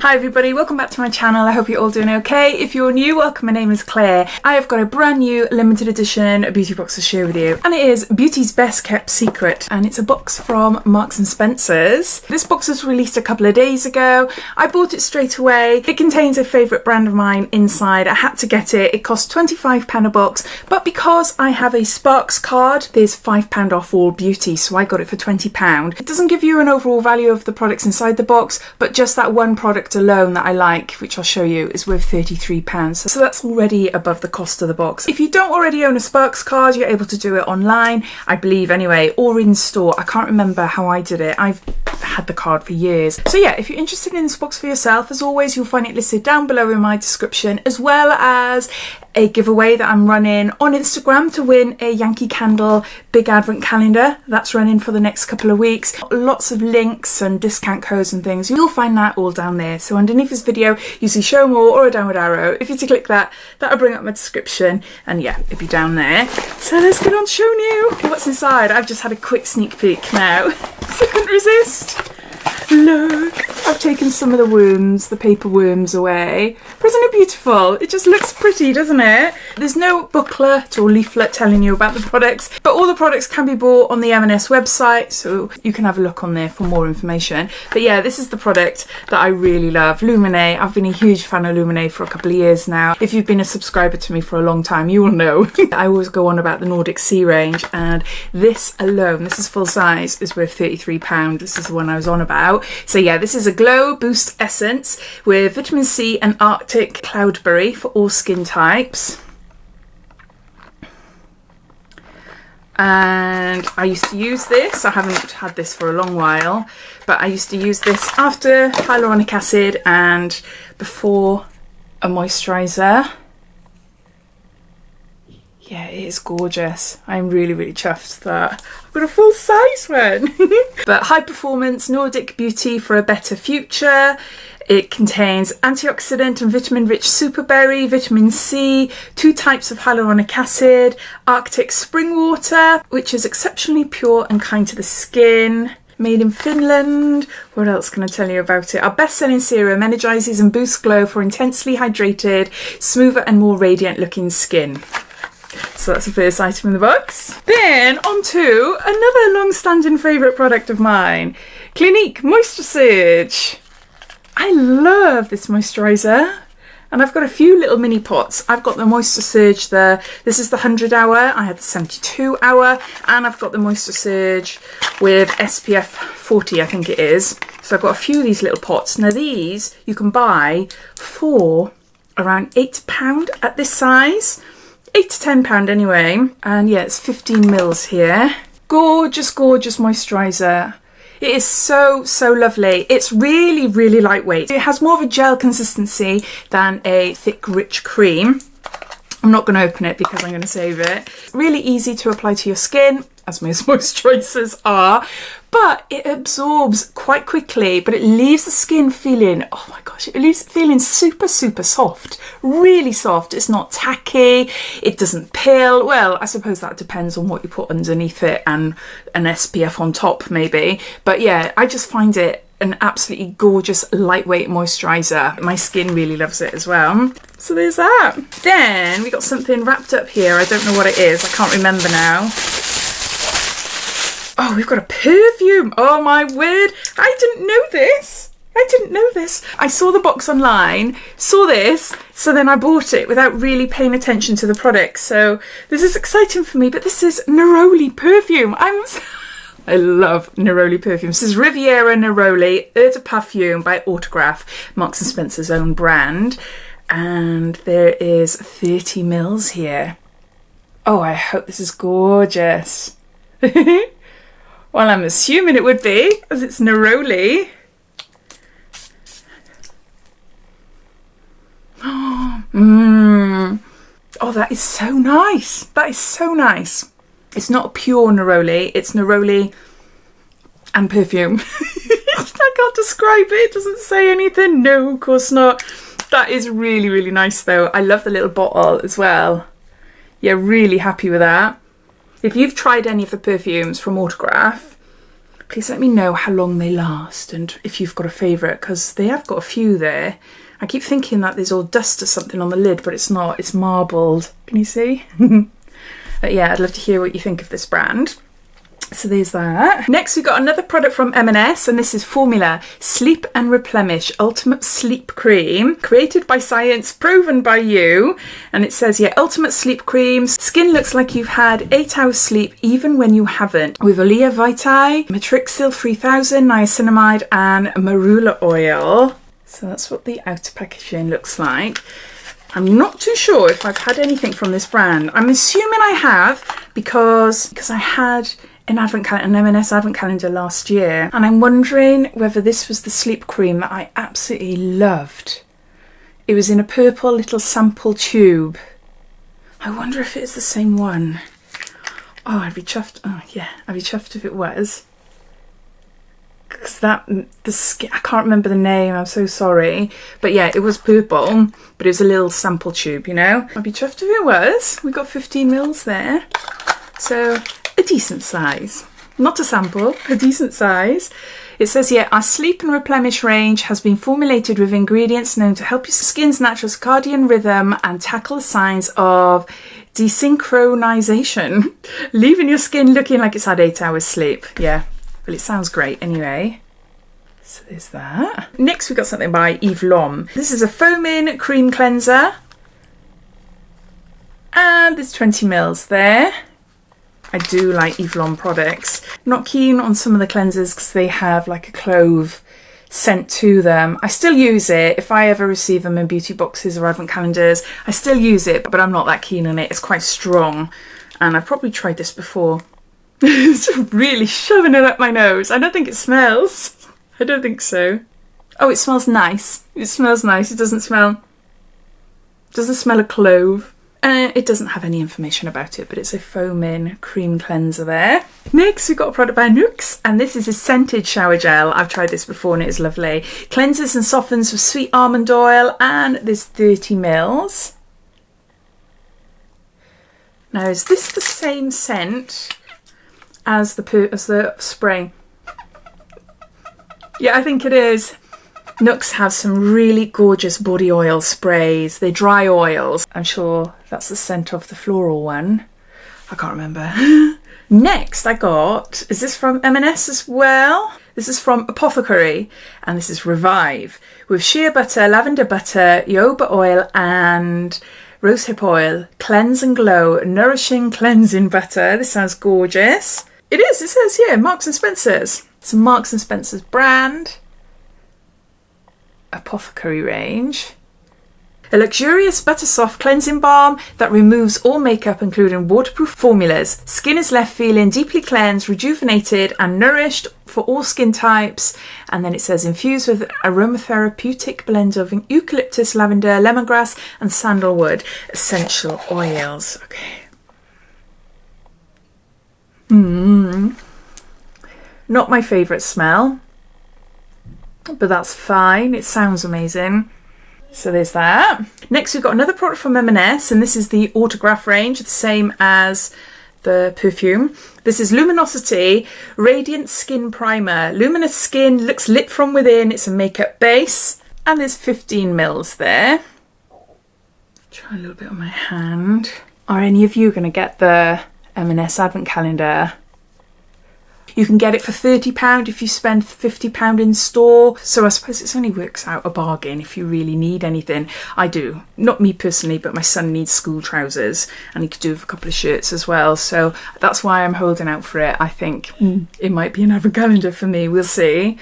Hi everybody, welcome back to my channel. I hope you're all doing okay. If you're new, welcome. My name is Claire. I have got a brand new limited edition beauty box to share with you, and it is Beauty's Best Kept Secret, and it's a box from Marks and Spencer's. This box was released a couple of days ago. I bought it straight away. It contains a favourite brand of mine inside. I had to get it. It cost £25 a box, but because I have a Sparks card, there's £5 off all beauty, so I got it for £20. It doesn't give you an overall value of the products inside the box, but just that one product alone that I like, which I'll show you, is worth £33. So that's already above the cost of the box. If you don't already own a Sparks card, you're able to do it online, I believe anyway, or in store. I can't remember how I did it. I've had the card for years. So yeah, if you're interested in this box for yourself, as always, you'll find it listed down below in my description, as well as a giveaway that I'm running on Instagram to win a Yankee Candle big advent calendar. That's running for the next couple of weeks. Lots of links and discount codes and things. You'll find that all down there. So underneath this video, you see show more or a downward arrow. If you to click that, that'll bring up my description, and yeah, it'll be down there. So let's get on showing you what's inside. I've just had a quick sneak peek now, so I couldn't resist. Look, I've taken some of the worms, the paper worms away. But isn't it beautiful? It just looks pretty, doesn't it? There's no booklet or leaflet telling you about the products, but all the products can be bought on the M&S website, so you can have a look on there for more information. But yeah, this is the product that I really love, Lumene. I've been a huge fan of Lumene for a couple of years now. If you've been a subscriber to me for a long time, you will know. I always go on about the Nordic-C range, and this alone, this is full size, is worth £33. This is the one I was on about. So yeah, this is a Glow Boost Essence with vitamin C and Arctic Cloudberry for all skin types. And I used to use this, I haven't had this for a long while, but I used to use this after hyaluronic acid and before a moisturiser. Yeah, it is gorgeous. I'm really chuffed that I've got a full size one. But high performance Nordic Beauty for a better future. It contains antioxidant and vitamin rich superberry, vitamin C, 2 types of hyaluronic acid, Arctic spring water, which is exceptionally pure and kind to the skin. Made in Finland. What else can I tell you about it? Our best-selling serum energizes and boosts glow for intensely hydrated, smoother and more radiant looking skin. So that's the first item in the box. Then on to another long-standing favourite product of mine, Clinique Moisture Surge. I love this moisturiser, and I've got a few little mini pots. I've got the Moisture Surge there. This is the 100 hour. I had the 72 hour, and I've got the Moisture Surge with SPF 40, I think it is. So I've got a few of these little pots. Now these you can buy for around £8 at this size. £8 to £10 anyway, and yeah, it's 15 mils here. Gorgeous moisturiser. It is so lovely. It's really lightweight. It has more of a gel consistency than a thick rich cream. I'm not going to open it because I'm going to save it. Really easy to apply to your skin, as most moisturisers are, but it absorbs quite quickly, but it leaves the skin feeling, oh my gosh, it leaves it feeling super soft, really soft. It's not tacky, it doesn't peel. Well, I suppose that depends on what you put underneath it and an SPF on top maybe, but yeah, I just find it an absolutely gorgeous lightweight moisturiser. My skin really loves it as well. So there's that. Then we got something wrapped up here. I don't know what it is. I can't remember now. Oh, we've got a perfume. Oh my word. I didn't know this. I saw the box online, saw this, so then I bought it without really paying attention to the product. So this is exciting for me, but this is Neroli perfume. I love Neroli perfumes. This is Riviera Neroli Eau de Parfum by Autograph, Marks and Spencer's own brand. And there is 30 mils here. Oh, I hope this is gorgeous. Well, I'm assuming it would be, as it's Neroli. Oh, that is so nice. That is so nice. It's not pure Neroli, it's Neroli and perfume. I can't describe it, it doesn't say anything. No, of course not. That is really nice though. I love the little bottle as well. Yeah, really happy with that. If you've tried any of the perfumes from Autograph, Please let me know how long they last and if you've got a favourite, because they have got a few there. I keep thinking that there's all dust or something on the lid, but it's not. It's marbled. Can you see? But yeah, I'd love to hear what you think of this brand. So there's that. Next we've got another product from M&S, and this is Formula Sleep and Replenish Ultimate Sleep Cream, created by science, proven by you. And it says here, Ultimate Sleep Cream, skin looks like you've had 8 hours sleep even when you haven't, with Olea Vitae, Matrixyl 3000, niacinamide and marula oil. So that's what the outer packaging looks like. I'm not too sure if I've had anything from this brand. I'm assuming I have because I had an M&S advent calendar last year, and I'm wondering whether this was the sleep cream that I absolutely loved. It was in a purple little sample tube. I wonder if it's the same one. Oh, I'd be chuffed. Oh yeah, I'd be chuffed if it was. Because I can't remember the name, I'm so sorry. But yeah, it was purple, but it was a little sample tube, you know? I'd be chuffed if it was. We got 15 mils there. So a decent size. Not a sample, a decent size. It says here, our Sleep and Replenish range has been formulated with ingredients known to help your skin's natural circadian rhythm and tackle the signs of desynchronization, leaving your skin looking like it's had 8 hours sleep. Yeah, well, it sounds great anyway. So there's that. Next we got something by Eve Lom. This is a foaming cream cleanser. And there's 20 mils there. I do like Eve Lom products. Not keen on some of the cleansers because they have like a clove scent to them. I still use it. If I ever receive them in beauty boxes or advent calendars, I still use it, but I'm not that keen on it. It's quite strong. And I've probably tried this before. It's really shoving it up my nose. I don't think it smells. I don't think so. Oh, it smells nice. It smells nice. It doesn't smell a clove. It doesn't have any information about it, but it's a foaming cream cleanser there. Next, we've got a product by Nooks, and this is a scented shower gel. I've tried this before and it is lovely. Cleanses and softens with sweet almond oil, and there's 30 mils. Now, is this the same scent as the spray? Yeah, I think it is. Nooks have some really gorgeous body oil sprays. They're dry oils. I'm sure that's the scent of the floral one. I can't remember. Next I got, is this from M&S as well? This is from Apothecary, and this is Revive, with shea butter, lavender butter, jojoba oil and rosehip oil. Cleanse and glow, nourishing cleansing butter. This sounds gorgeous. It is, it says here, Marks and Spencer's. It's a Marks and Spencer's brand. Apothecary range. A luxurious butter soft cleansing balm that removes all makeup, including waterproof formulas. Skin is left feeling deeply cleansed, rejuvenated and nourished for all skin types. And then it says infused with aromatherapeutic blend of eucalyptus, lavender, lemongrass and sandalwood essential oils. Okay. Not my favourite smell, but that's fine. It sounds amazing. So there's that. Next we've got another product from M&S, and this is the Autograph range, the same as the perfume. This is Luminosity Radiant Skin Primer. Luminous skin, looks lit from within. It's a makeup base, and there's 15 mils there. Try a little bit on my hand. Are any of you going to get the M&S advent calendar? You can get it for £30 if you spend £50 in store. So I suppose it only works out a bargain if you really need anything. I do. Not me personally, but my son needs school trousers and he could do with a couple of shirts as well. So that's why I'm holding out for it. I think it might be an advent calendar for me. We'll see.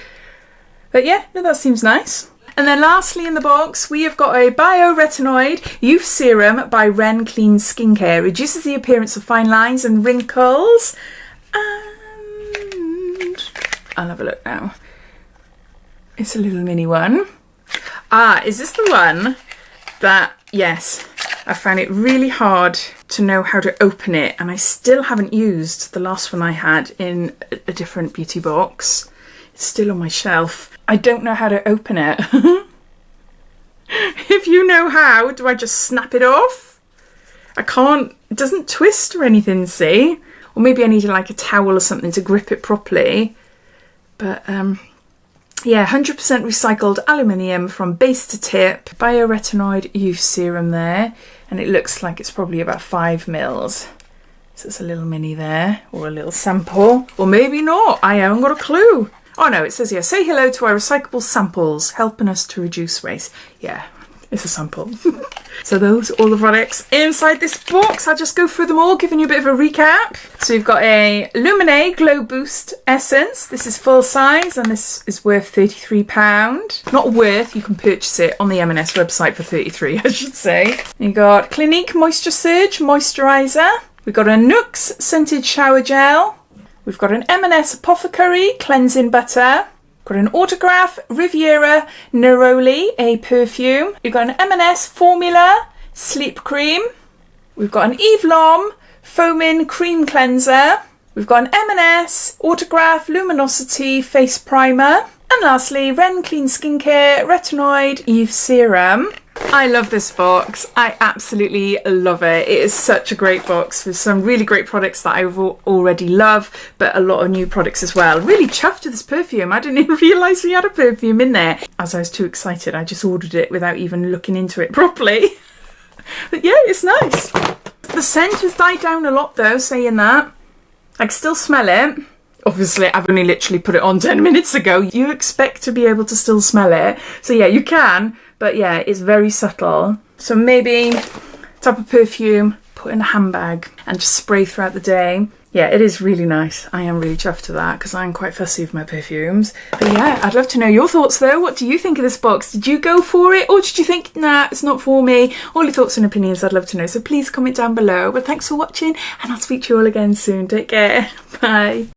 But yeah, no, that seems nice. And then lastly in the box, we have got a Bio Retinoid Youth Serum by Ren Clean Skincare. Reduces the appearance of fine lines and wrinkles. I'll have a look now. It's a little mini one. Ah, is this the one that, yes, I found it really hard to know how to open it, and I still haven't used the last one I had in a different beauty box. It's still on my shelf. I don't know how to open it. If you know how, do I just snap it off? I can't, it doesn't twist or anything, see? Or maybe I need like a towel or something to grip it properly. But yeah, 100% recycled aluminium from base to tip. Bio Retinoid Youth Serum there. And it looks like it's probably about 5 mils. So it's a little mini there, or a little sample. Or maybe not, I haven't got a clue. Oh no, it says here, say hello to our recyclable samples, helping us to reduce waste. Yeah, it's a sample. So those are all the products inside this box. I'll just go through them all, giving you a bit of a recap. So you've got a Lumene Glow Boost Essence. This is full size and this is worth £33. Not worth, you can purchase it on the M&S website for 33, I should say. You got Clinique Moisture Surge Moisturiser. We've got a Nooks Scented Shower Gel. We've got an M&S Apothecary Cleansing Butter. Got an Autograph Riviera Neroli, a perfume. We've got an M&S Formula Sleep Cream. We've got an Eve Lom Foaming Cream Cleanser. We've got an M&S Autograph Luminosity Face Primer. And lastly, Ren Clean Skincare Retinoid Youth Serum. I love this box. I absolutely love it. It is such a great box with some really great products that I already love, but a lot of new products as well. Really chuffed with this perfume. I didn't even realise we had a perfume in there. As I was too excited, I just ordered it without even looking into it properly. But yeah, it's nice. The scent has died down a lot though, saying that. I can still smell it. Obviously, I've only literally put it on 10 minutes ago. You expect to be able to still smell it. So yeah, you can. But yeah, it's very subtle. So maybe type of perfume, put in a handbag and just spray throughout the day. Yeah, it is really nice. I am really chuffed with that because I'm quite fussy with my perfumes. But yeah, I'd love to know your thoughts though. What do you think of this box? Did you go for it or did you think, nah, it's not for me? All your thoughts and opinions I'd love to know. So please comment down below. But thanks for watching and I'll speak to you all again soon. Take care. Bye.